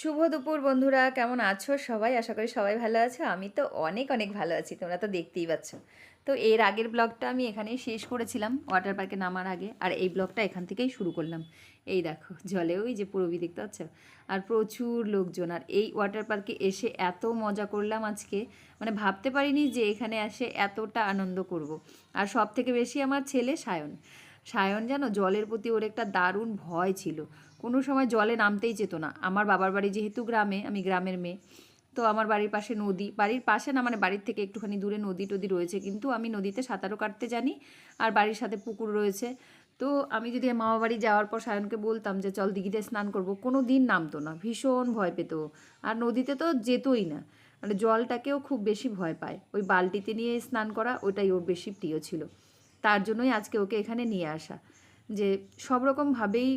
শুভ দুপুর বন্ধুরা, কেমন আছো সবাই? আশা করি সবাই ভালো আছো। আমি তো অনেক অনেক ভালো আছি, তোমরা তো দেখতেই পাচ্ছ। তো এর আগের ব্লগটা আমি এখানেই শেষ করেছিলাম ওয়াটার পার্কে নামার আগে, আর এই ব্লগটা এখান থেকেই শুরু করলাম। এই দেখো জলে ওই যে পুরবি দেখতে পাচ্ছ, আর প্রচুর লোকজন। আর এই ওয়াটার পার্কে এসে এত মজা করলাম আজকে, মানে ভাবতে পারিনি যে এখানে এসে এতটা আনন্দ করব। আর সব থেকে বেশি আমার ছেলে সায়ন। সায়ন জানো, জলের প্রতি ওর একটা দারুণ ভয় ছিল। কোনো সময় জলে নামতেই যেত না। আমার বাবার বাড়ি যেহেতু গ্রামে, আমি গ্রামের মেয়ে, তো আমার বাড়ির পাশে নদী, বাড়ির পাশে না মানে বাড়ির থেকে একটুখানি দূরে নদী টদী রয়েছে, কিন্তু আমি নদীতে সাঁতারও কাটতে জানি। আর বাড়ির সাথে পুকুর রয়েছে। তো আমি যদি মামা বাড়ি যাওয়ার পর সায়নকে বলতাম যে চল দিঘিতে স্নান করবো, কোনো দিন নামতো না, ভীষণ ভয় পেত। আর নদীতে তো যেতই না, মানে জলটাকেও খুব বেশি ভয় পায়। ওই বালতিতে নিয়ে স্নান করা ওটাই ওর বেশি প্রিয় ছিল। তার জন্যই আজকে ওকে এখানে নিয়ে আসা, যে সব রকমভাবেই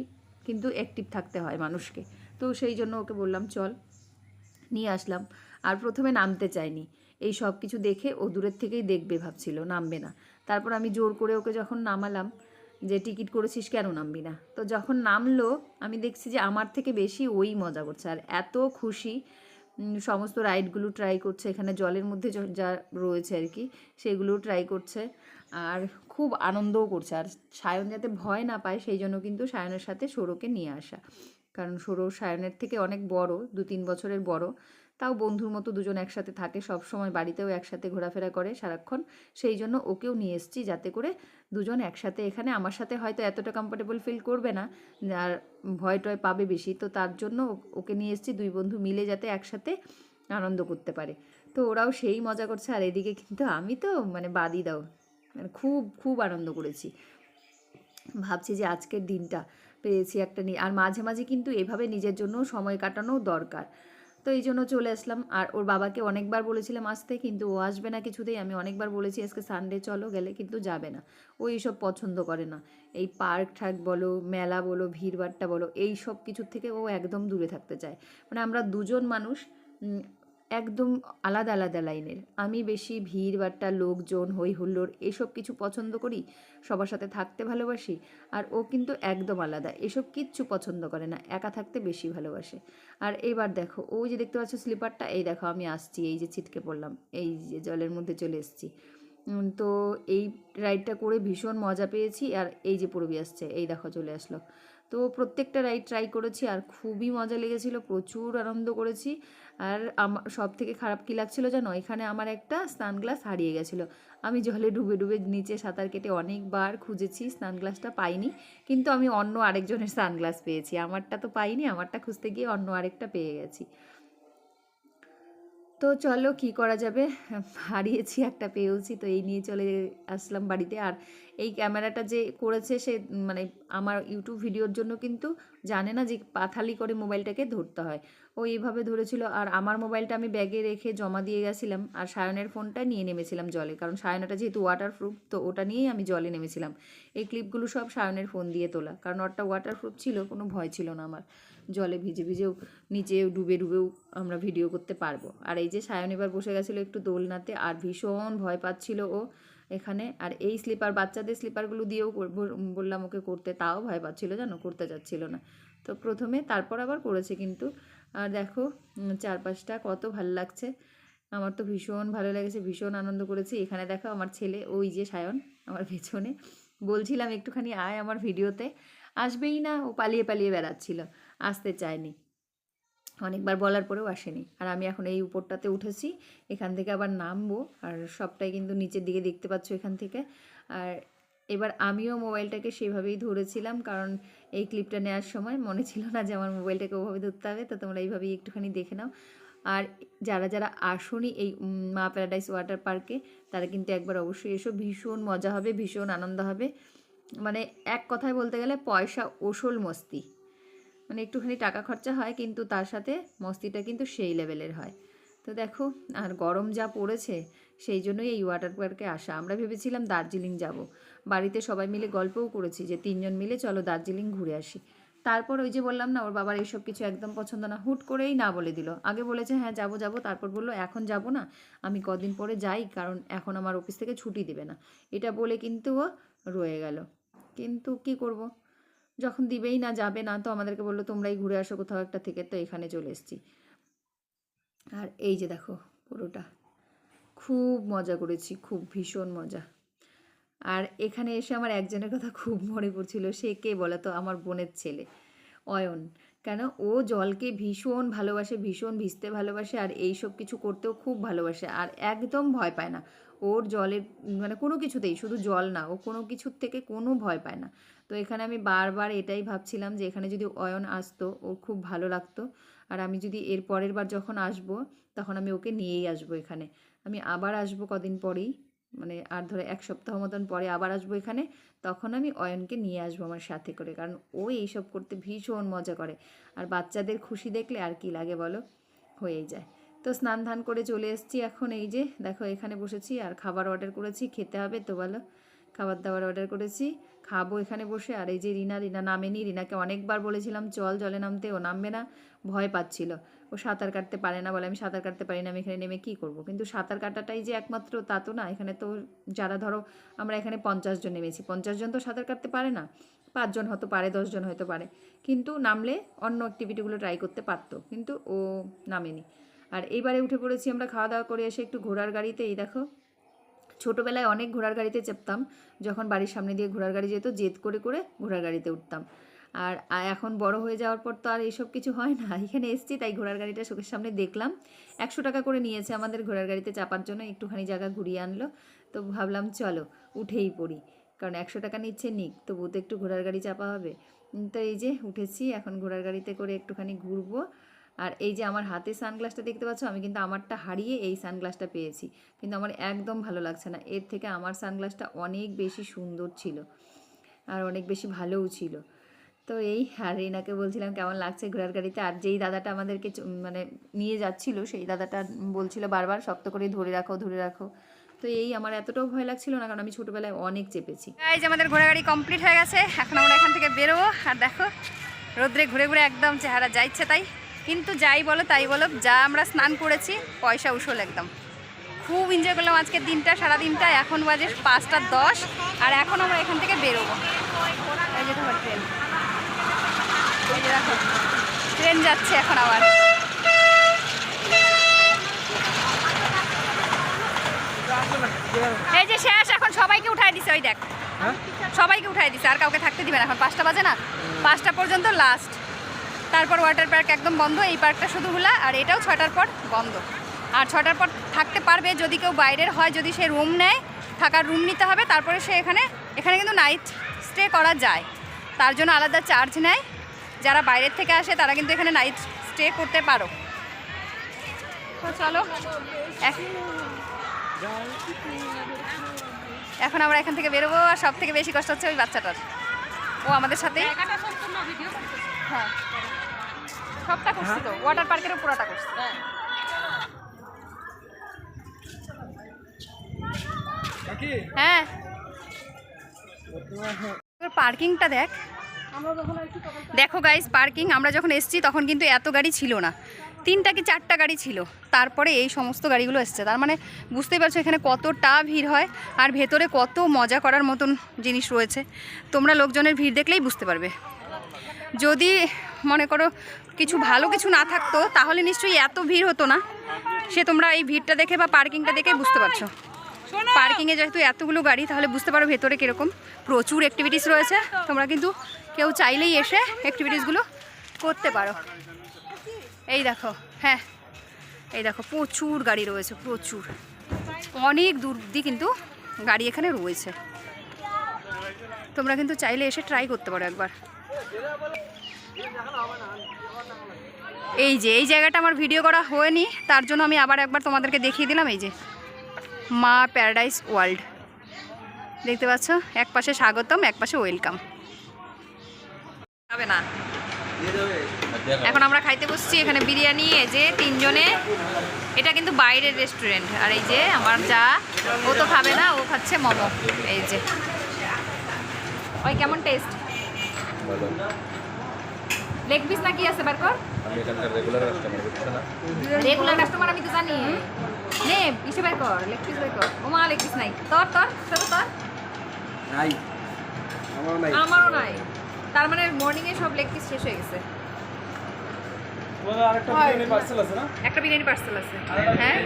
কিন্তু অ্যাক্টিভ থাকতে হয় মানুষকে। তো সেই জন্য ওকে বললাম চল, নিয়ে আসলাম। আর প্রথমে নামতে চায়নি, এই সব কিছু দেখে ও দূরের থেকেই দেখবে ভাবছিল, নামবে না। তারপর আমি জোর করে ওকে যখন নামালাম, যে টিকিট করেছিস কেন নামবি না, তো যখন নামলো আমি দেখছি যে আমার থেকে বেশি ওই মজা করছে, আর এত খুশি। সমস্ত রাইডগুলো ট্রাই করছে, এখানে জলের মধ্যে যা রয়েছে আর কি সেগুলো ট্রাই করছে। আর খুব আনন্দও করছে। আর সায়ন যাতে ভয় না পায় সেই জন্য কিন্তু সায়নের সাথে সৌরকে নিয়ে আসা, কারণ সৌরভ সায়নের থেকে অনেক বড়, 2-3 বছরের বড়। তাও বন্ধুর মতো দুজন একসাথে থাকে, সব সময় বাড়িতেও একসাথে ঘোরাফেরা করে সারাক্ষণ। সেই জন্য ওকেও নিয়ে এসেছি, যাতে করে দুজন একসাথে এখানে আমার সাথে হয়তো এতটা কমফোর্টেবল ফিল করবে না, আর ভয় টয় পাবে বেশি। তো তার জন্য ওকে নিয়ে এসেছি, দুই বন্ধু মিলে যাতে একসাথে আনন্দ করতে পারে। তো ওরাও সেই মজা করছে। আর এদিকে কিন্তু আমি তো মানে বাদই দাও, মানে খুব খুব আনন্দ করেছি। ভাবছি যে আজকের দিনটা পেয়েছি একটা আর মাঝে মাঝে কিন্তু এভাবে নিজের জন্য সময় কাটানো দরকার। তো এই জন্য চলে আসলাম। আর ওর বাবাকে অনেকবার বলেছিলাম আসতে, কিন্তু ও আসবে না কিছুতেই। আমি অনেকবার বলেছি আজকে সানডে চলো, গেলে কিন্তু যাবে না। ও এইসব পছন্দ করে না। এই পার্ক ঠাক বলো, মেলা বলো, ভিড়ভাট্টা বলো, এই সব কিছুর থেকে ও একদম দূরে থাকতে চায়। মানে আমরা দুজন মানুষ একদম আলাদা আলাদা লাইনের। আমি বেশি ভিড়ভাট্টা, লোকজন, হই হুল্লোড় এসব কিছু পছন্দ করি, সবার সাথে থাকতে ভালোবাসি। আর ও কিন্তু একদম আলাদা, এসব কিচ্ছু পছন্দ করে না, একা থাকতে বেশি ভালোবাসে। আর এইবার দেখো ওই যে দেখতে পাচ্ছ স্লিপারটা, এই দেখো আমি আসছি, এই যে ছিটকে পড়লাম, এই যে জলের মধ্যে চলে এসেছি। তো এই রাইডটা করে ভীষণ মজা পেয়েছি। আর এই যে পূরবী আসছে, এই দেখো চলে আসলো। তো প্রত্যেকটা রাইড ট্রাই করেছি আর খুবই মজা লেগেছিলো, প্রচুর আনন্দ করেছি। আর আমার সব থেকে খারাপ কী লাগছিলো জানো, এখানে আমার একটা স্নান গ্লাস হারিয়ে গেছিলো। আমি জলে ডুবে ডুবে নিচে সাঁতার কেটে অনেকবার খুঁজেছি, স্নান গ্লাসটা পাইনি। কিন্তু আমি অন্য আরেকজনের সানগ্লাস পেয়েছি, আমারটা তো পাইনি, আমারটা খুঁজতে গিয়ে অন্য আরেকটা পেয়ে গেছি। তো চলো কি করা যাবে, হারিয়েছি একটা পেয়েওছি, তো এই নিয়ে চলে আসলাম বাড়িতে। আর এই ক্যামেরাটা যে করেছে সে মানে আমার ইউটিউব ভিডিওর জন্য কিন্তু জানে না যে পাথালি করে মোবাইলটাকে ধরতে হয়। ও এইভাবে ধরেছিল। আর আমার মোবাইলটা আমি ব্যাগে রেখে জমা দিয়ে গেছিলাম, আর সায়নের ফোনটা নিয়ে নেমেছিলাম জলে, কারণ সায়নাটা যেহেতু ওয়াটারপ্রুফ, তো ওটা নিয়েই আমি জলে নেমেছিলাম। এই ক্লিপগুলো সব সায়নের ফোন দিয়ে তোলা, কারণ ওটা ওয়াটারপ্রুফ ছিল, কোনো ভয় ছিল না আমার। জলে ভিজে ভিজেও, নিচে ডুবে ডুবেও আমরা ভিডিও করতে পারবো। আর এই যে সায়ন এবার বসে গেছিলো একটু দোলনাতে, আর ভীষণ ভয় পাচ্ছিল ও এখানে। আর এই স্লিপার, বাচ্চাদের স্লিপারগুলো দিয়েও বললাম ওকে করতে, তাও ভয় পাচ্ছিলো জানো, করতে যাচ্ছিলো না। তো প্রথমে তারপর আবার করেছে কিন্তু। আর দেখো চারপাশটা কত ভালো লাগছে, আমার তো ভীষণ ভালো লেগেছে, ভীষণ আনন্দ করেছি। এখানে দেখো আমার ছেলে, ওই যে সায়ন আমার পেছনে, বলছিলাম একটুখানি আয় আমার ভিডিওতে, আসবেই না, ও পালিয়ে পালিয়ে বেড়াচ্ছিল, আসতে চায়নি। অনেকবার বলার পরেও আসেনি। আর আমি এখন এই উপরটাতে উঠেছি, এখান থেকে আবার নামবো। আর সবটাই কিন্তু নিচের দিকে দেখতে পাচ্ছ এখান থেকে। আর এবার আমিও মোবাইলটাকে সেভাবেই ধরেছিলাম, কারণ এই ক্লিপটা নেওয়ার সময় মনে ছিল না যে আমার মোবাইলটাকে ওভাবে ধরতে হবে। তো তোমরা এইভাবেই একটুখানি দেখে নাও। আর যারা যারা আসোনি এই মা প্যারাডাইস ওয়াটার পার্কে, তারা কিন্তু একবার অবশ্যই এসো, ভীষণ মজা হবে, ভীষণ আনন্দ হবে। মানে এক কথায় বলতে গেলে পয়সা ওসল মস্তি। মানে একটুখানি টাকা খরচা হয়, কিন্তু তার সাথে মস্তিটা কিন্তু সেই লেভেলের হয়। তো দেখো, আর গরম যা পড়েছে, সেই জন্যই এই ওয়াটার পার্কে আসা। আমরা ভেবেছিলাম দার্জিলিং যাব, বাড়িতে সবাই মিলে গল্পও করেছি যে 3জন মিলে চলো দার্জিলিং ঘুরে আসি। তারপর ওই যে বললাম না, ওর বাবার এইসব কিছু একদম পছন্দ না, হুট করেই না বলে দিল। আগে বলেছে হ্যাঁ যাবো যাবো, তারপর বললো এখন যাব না, আমি কদিন পরে যাই, কারণ এখন আমার অফিস থেকে ছুটি দেবে না। এটা বলে কিন্তু ও রয়ে গেল। কিন্তু কি করব, যখন দিবেই না, যাবে না, তো আমাদেরকে বললো তোমরাই ঘুরে আসো কোথাও একটা থেকে, তো এখানে চলে এসেছি। আর এই যে দেখো পুরোটা, খুব মজা করেছি, খুব ভীষণ মজা। আর এখানে এসে আমার একজনের কথা খুব মনে পড়ছিল, সে কে বলো তো? আমার বোনের ছেলে অয়ন। কেন, ও জলকে ভীষণ ভালোবাসে, ভীষণ ভিজতে ভালোবাসে, আর এই সব কিছু করতেও খুব ভালোবাসে, আর একদম ভয় পায় না ওর জলের, মানে কোনো কিছুতেই, শুধু জল না, ও কোনো কিছুর থেকে কোনো ভয় পায় না। তো এখানে আমি বারবার এটাই ভাবছিলাম যে এখানে যদি অয়ন আসতো ওর খুব ভালো লাগতো, আর আমি যদি এর পরের বার যখন আসবো তখন আমি ওকে নিয়েই আসবো এখানে। আমি আবার আসবো কদিন পরেই, মানে আর ধরে 1 সপ্তাহ মতন পরে আবার আসবো এখানে, তখন আমি অয়নকে নিয়ে আসবো আমার সাথে করে, কারণ ও এইসব করতে ভীষণ মজা করে। আর বাচ্চাদের খুশি দেখলে আর কি লাগে বলো, হয়েই যায়। তো স্নান ধান করে চলে এসেছি এখন, এই যে দেখো এখানে বসেছি, আর খাবার অর্ডার করেছি, খেতে হবে তো বলো, খাবার দাবার অর্ডার করেছি, খাবো এখানে বসে। আর এই যে রিনা নামেনি, রিনাকে অনেকবার বলেছিলাম চল জলে নামতে, ও নামবে না, ভয় পাচ্ছিল, ও সাঁতার কাটতে পারে না বলে। আমি সাঁতার কাটতে পারি না, আমি এখানে নেমে কী করবো? কিন্তু সাঁতার কাটাটাই যে একমাত্র তা তো না, এখানে তো যারা ধরো আমরা এখানে 50 জন নেমেছি, 50 জন তো সাঁতার কাটতে পারে না, 5 জন হয়তো পারে, 10 জন হয়তো পারে, কিন্তু নামলে অন্য অ্যাক্টিভিটিগুলো ট্রাই করতে পারতো, কিন্তু ও নামেনি। আর এইবারে উঠে পড়েছি আমরা খাওয়া দাওয়া করে এসে একটু ঘোড়ার গাড়িতে। এই দেখো, ছোটোবেলায় অনেক ঘোড়ার গাড়িতে চেপতাম, যখন বাড়ির সামনে দিয়ে ঘোড়ার গাড়ি যেত, জেদ করে করে ঘোড়ার গাড়িতে উঠতাম। আর এখন বড় হয়ে যাওয়ার পর তো আর এইসব কিছু হয় না, এখানে এসেছি তাই ঘোড়ার গাড়িটা চোখের সামনে দেখলাম। 100 টাকা করে নিয়েছে আমাদের ঘোড়ার গাড়িতে চাপার জন্য, একটুখানি জায়গা ঘুরিয়ে আনলো, তো ভাবলাম চলো উঠেই পড়ি, কারণ 100 টাকা নিচ্ছে নিক, তবু তো একটু ঘোড়ার গাড়ি চাপা হবে। তো এই যে উঠেছি, এখন ঘোড়ার গাড়িতে করে একটুখানি ঘুরবো। আর এই যে আমার হাতে সানগ্লাসটা দেখতে পাচ্ছ, আমি কিন্তু আমারটা হারিয়ে এই সানগ্লাসটা পেয়েছি, কিন্তু আমার একদম ভালো লাগছে না, এর থেকে আমার সানগ্লাসটা অনেক বেশি সুন্দর ছিল আর অনেক বেশি ভালোও ছিল। তো এই, আর রিনাকে বলছিলাম কেমন লাগছে ঘোড়ার গাড়িতে, আর যেই দাদাটা আমাদেরকে মানে নিয়ে যাচ্ছিল সেই দাদাটা বলছিল বারবার শক্ত করে ধরে রাখো ধরে রাখো। তো এই, আমার এতটাও ভয় লাগছিল না, কারণ আমি ছোটোবেলায় অনেক চেপেছি। এই যে আমাদের ঘোড়া গাড়ি কমপ্লিট হয়ে গেছে, এখন আমরা এখান থেকে বেরোবো। আর দেখো রোদ্রে ঘুরে ঘুরে একদম চেহারা যাইছে তাই, কিন্তু যাই বলো তাই বলো, যা আমরা স্নান করেছি পয়সা উসল একদম। খুব এনজয় করলাম আজকের দিনটা, সারা দিনটা। এখন বাজে 5টা 10, আর এখন আমরা এখান থেকে বেরোবো। এই যে তোমার ট্রেন, এই যে দেখো ট্রেন যাচ্ছে এখন আবার। এই যে শেষ, এখন সবাইকে উঠাই দিছে, ওই দেখ সবাইকে উঠাই দিছে, আর কাউকে থাকতে দিবে না। এখন 5টা বাজে না, 5টা পর্যন্ত লাস্ট, তারপর ওয়াটার পার্ক একদম বন্ধ, এই পার্কটা শুধু খোলা, আর এটাও 6টার পর বন্ধ। আর 6টার পর থাকতে পারবে যদি কেউ বাইরের হয়, যদি সে রুম নেয়, থাকার রুম নিতে হবে, তারপরে সে এখানে কিন্তু নাইট স্টে করা যায়, তার জন্য আলাদা চার্জ নেয়। যারা বাইরের থেকে আসে তারা কিন্তু এখানে নাইট স্টে করতে পারো। তো চলো এখন আমরা এখান থেকে বেরোবো। আর সব থেকে বেশি কষ্ট হচ্ছে ওই বাচ্চাটার, ও আমাদের সাথে, হ্যাঁ সবটা করছি তো, ওয়াটার পার্কেরও পুরোটা করছি। হ্যাঁ পার্কিংটা দেখ, দেখো গাইস পার্কিং। আমরা যখন এসেছি তখন কিন্তু এত গাড়ি ছিল না, 3টা কি 4টা গাড়ি ছিল, তারপরে এই সমস্ত গাড়িগুলো এসছে। তার মানে বুঝতেই পারছো এখানে কতটা ভিড় হয়, আর ভেতরে কত মজা করার মতন জিনিস রয়েছে। তোমরা লোকজনের ভিড় দেখলেই বুঝতে পারবে। যদি মনে করো কিছু ভালো কিছু না থাকতো তাহলে নিশ্চয়ই এত ভিড় হতো না, সে তোমরা এই ভিড়টা দেখে বা পার্কিংটা দেখে বুঝতে পারছো। পার্কিংয়ে যেহেতু এতগুলো গাড়ি, তাহলে বুঝতে পারো ভেতরে কীরকম। প্রচুর অ্যাক্টিভিটিস রয়েছে, তোমরা কিন্তু কেউ চাইলেই এসে অ্যাক্টিভিটিসগুলো করতে পারো। এই দেখো, হ্যাঁ এই দেখো প্রচুর গাড়ি রয়েছে, প্রচুর, অনেক দূর অব্দি কিন্তু গাড়ি এখানে রয়েছে। তোমরা কিন্তু চাইলে এসে ট্রাই করতে পারো একবার। এই যে এই জায়গাটা আমার ভিডিও করা হয়নি, তার জন্য আমি আবার একবার তোমাদেরকে দেখিয়ে দিলাম। এই যে মা প্যারাডাইস ওয়ার্ল্ড দেখতে পাচ্ছ, এক পাশে স্বাগতম, এক পাশে ওয়েলকাম। যাবে না, এখন আমরা খাইতে বসছি এখানে বিরিয়ানি, এই যে 3 জনে। এটা কিন্তু বাইরের রেস্টুরেন্ট। আর এই যে আমার যা, ও তো খাবে না, ও খাচ্ছে মোমো। এই যে ওই কেমন টেস্ট, লেগ পিস না কি আছে বার কর। রেগুলার কাস্টমার আমি তো জানি, নে ইসে বের কর, লেগ পিস বের কর। ও মা লেগ পিস নাই, তোর তোর তোর তোর নাই, আমারও নাই। তার মানে মর্নিংয়ে সব লেগ পিস শেষ হয়ে গেছে। আরেকটা বিরিয়ানি পার্সেল আছে না? একটা বিরিয়ানি পার্সেল আছে। হ্যাঁ,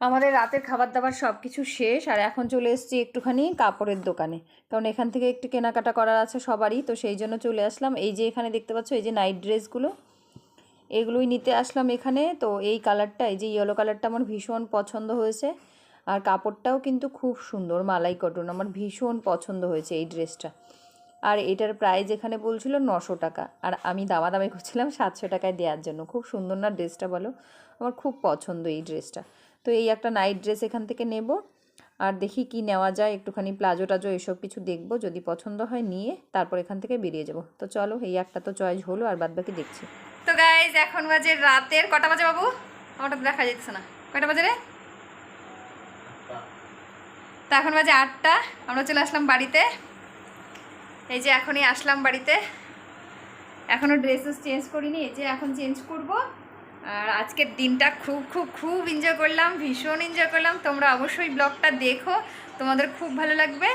আমাদের রাতের খাবার দাবার সব কিছু শেষ, আর এখন চলে এসেছি একটুখানি কাপড়ের দোকানে, কারণ এখান থেকে একটু কেনাকাটা করার আছে সবারই, তো সেই জন্য চলে আসলাম। এই যে এখানে দেখতে পাচ্ছ এই যে নাইট ড্রেসগুলো, এগুলোই নিতে আসলাম এখানে। তো এই কালারটা, এই যে ইয়েলো কালারটা আমার ভীষণ পছন্দ হয়েছে, আর কাপড়টাও কিন্তু খুব সুন্দর, মালাই কটন, আমার ভীষণ পছন্দ হয়েছে এই ড্রেসটা। আর এটার প্রাইস এখানে বলছিল 900 টাকা, আর আমি দামাদামি করছিলাম 700 টাকায় দেওয়ার জন্য। খুব সুন্দর না ড্রেসটা, বলো? আমার খুব পছন্দ এই ড্রেসটা। তো এই একটা নাইট ড্রেস এখান থেকে নেব, আর দেখি কি নেওয়া যায়, একটুখানি প্লাজো টাজো এসব কিছু দেখবো, যদি পছন্দ হয় নিয়ে তারপর এখান থেকে বেরিয়ে যাব। তো চলো, এই একটা তো চয়েস হলো, আর বাদ বাকি দেখছি। তো গাইজ এখন বাজে রাতের কটা বাজে বাবু? আমারটা দেখা যাচ্ছে না, কয়টা বাজে রে? তো এখন বাজে 8টা, আমরা চলে আসলাম বাড়িতে। এই যে এখনই আসলাম বাড়িতে, এখনও ড্রেসেস চেঞ্জ করিনি, এই যে এখন চেঞ্জ করব। আর আজকের দিনটা খুব খুব খুব এনজয় করলাম, ভীষণ এনজয় করলাম। তোমরা অবশ্যই ব্লগটা দেখো, তোমাদের খুব ভালো লাগবে।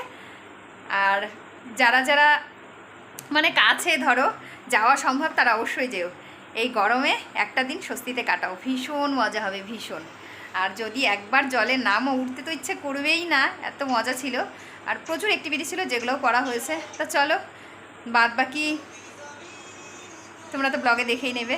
আর যারা যারা মানে কাছে ধরো যাওয়া সম্ভব তারা অবশ্যই যেও, এই গরমে একটা দিন স্বস্তিতে কাটাও, ভীষণ মজা হবে, ভীষণ। আর যদি একবার জলে নামও, উঠতে তো ইচ্ছে করবেই না, এত মজা ছিল। আর প্রচুর অ্যাক্টিভিটি ছিল যেগুলোও করা হয়েছে। তা চলো, বাদ বাকি তোমরা তো ব্লগে দেখেই নেবে।